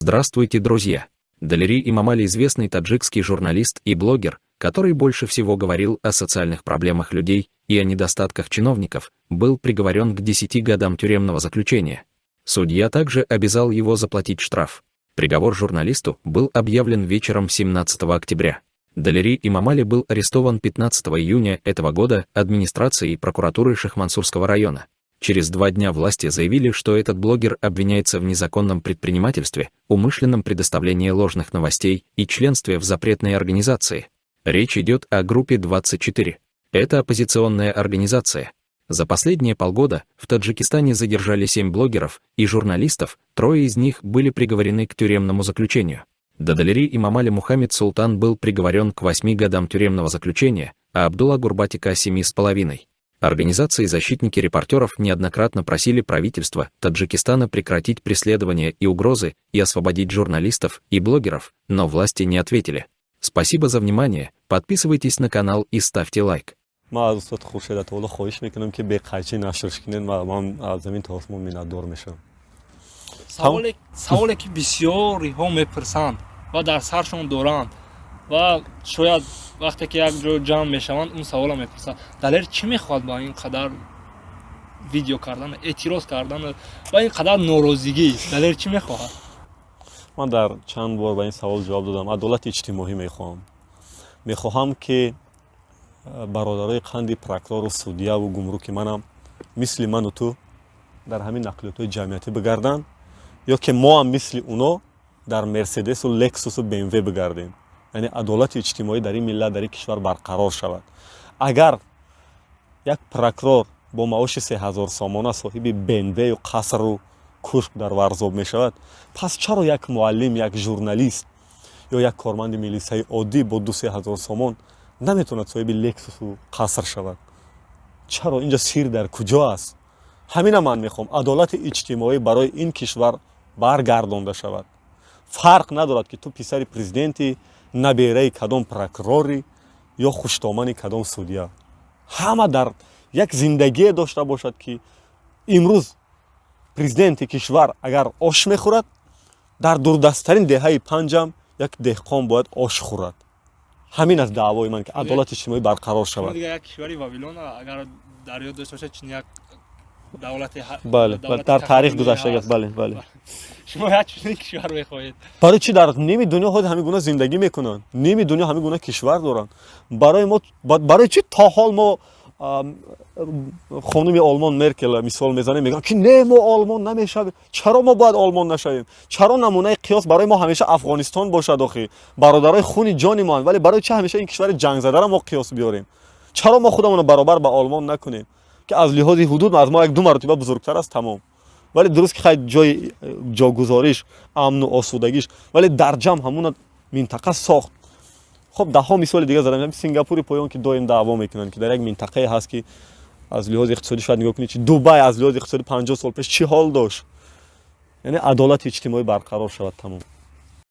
Здравствуйте, друзья! Далери Имамали — известный таджикский журналист и блогер, который больше всего говорил о социальных проблемах людей и о недостатках чиновников, был приговорен к 10 годам тюремного заключения. Судья также обязал его заплатить штраф. Приговор журналисту был объявлен вечером 17 октября. Далери Имамали был арестован 15 июня этого года администрацией прокуратуры Шихмансурского района. Через 2 дня власти заявили, что этот блогер обвиняется в незаконном предпринимательстве, умышленном предоставлении ложных новостей и членстве в запретной организации. Речь идет о группе 24. Это оппозиционная организация. За последние полгода в Таджикистане задержали 7 блогеров и журналистов, 3 из них были приговорены к тюремному заключению. Далери Имамали Мухаммед Султан был приговорен к 8 годам тюремного заключения, а Абдулла Гурбатика — 7,5. Организации «Защитники репортеров» неоднократно просили правительство Таджикистана прекратить преследования и угрозы и освободить журналистов и блогеров, но власти не ответили. Спасибо за внимание, подписывайтесь на канал и ставьте лайк. سوالی که بسیاری هم میپرسند و در سرشون دارند و شاید وقتی که یک جا جمع میشوند اون سوال میپرسند دلیر چی میخواد با این قدر ویدیو کردن اعتراض کردن و این قدر ناراضگی دلیر چی میخواد؟ من در چند بار به این سوال جواب دادم. عدالت اجتماعی میخواهم که برادرای قند پروکورور و سودیا و گمرک منم مثل من و تو در همین نقلیات‌های جمعیتی بگردن یا که ما هم مثل اونا در مرسدس و لکسوس و BMW بگردیم. یعنی عدالت اجتماعی در این ملت در این کشور برقرار شود. اگر یک پروکورور با معاش 3000 سامانه صاحب BMW و قصر و کوشک در ورزاب می شود، پس چرا یک معلم، یک ژورنالیست یا یک کارمند میلیسای عادی با 2-3000 سامان نمیتوند صاحب لکسوس و قصر شود؟ چرا؟ اینجا سیر در کجا است؟ همین من میخوام عدالت اجتماعی برای این کشور برگردانده شود. فرق ندارد که تو پسر پرزیدنتی، نبیره کدام پروکوروری یا خوشتامن کدام سودیا. همه در یک زندگی داشته باشد که امروز پرزیدنت کشور اگر آش میخورد، در دوردستترین دهه پنجم یک دهقان باید آش خورد. همین از دعوای من که عدالت اجتماعی برقرار شود. دیگه یک کشوری بابلون اگر در یاد داشته باشه چین یک دولت بله در تاریخ گذشته است. بله شما یک چنین کشور میخواهید؟ برای چی در نیمی دنیا خود همه گونه زندگی میکنن؟ نیمی دنیا همه گونه کشور دارن. برای چی تا حال ما خانم آلمان مرکل مثال میزنه میگن که نه ما آلمان نمیشویم؟ چرا ما باید آلمان نشویم؟ چرا نمونه قیاس برای ما همیشه افغانستان باشد؟ آخه برادرای خون جان ما، ولی برای چی همیشه این کشور جنگ زده را ما قیاس بیاریم؟ چرا ما خودمون رو برابر با آلمان نکنیم که از لحاظ حدود از ما 2 مرتبه بزرگتر است؟ تمام. ولی درست که خیلی جاگذاریش امن و آسودگیش، ولی در جمع همون منطقه ساخت. خب 10 مثال دیگه زدم. سنگاپور پایان که دائم دعوا میکنن که در یک منطقه هست که از لحاظ اقتصادی شاید نگاه کنید که دبی از لحاظ اقتصادی 50 سال پیش چی حال داشت. یعنی عدالت اجتماعی برقرار شود. تمام.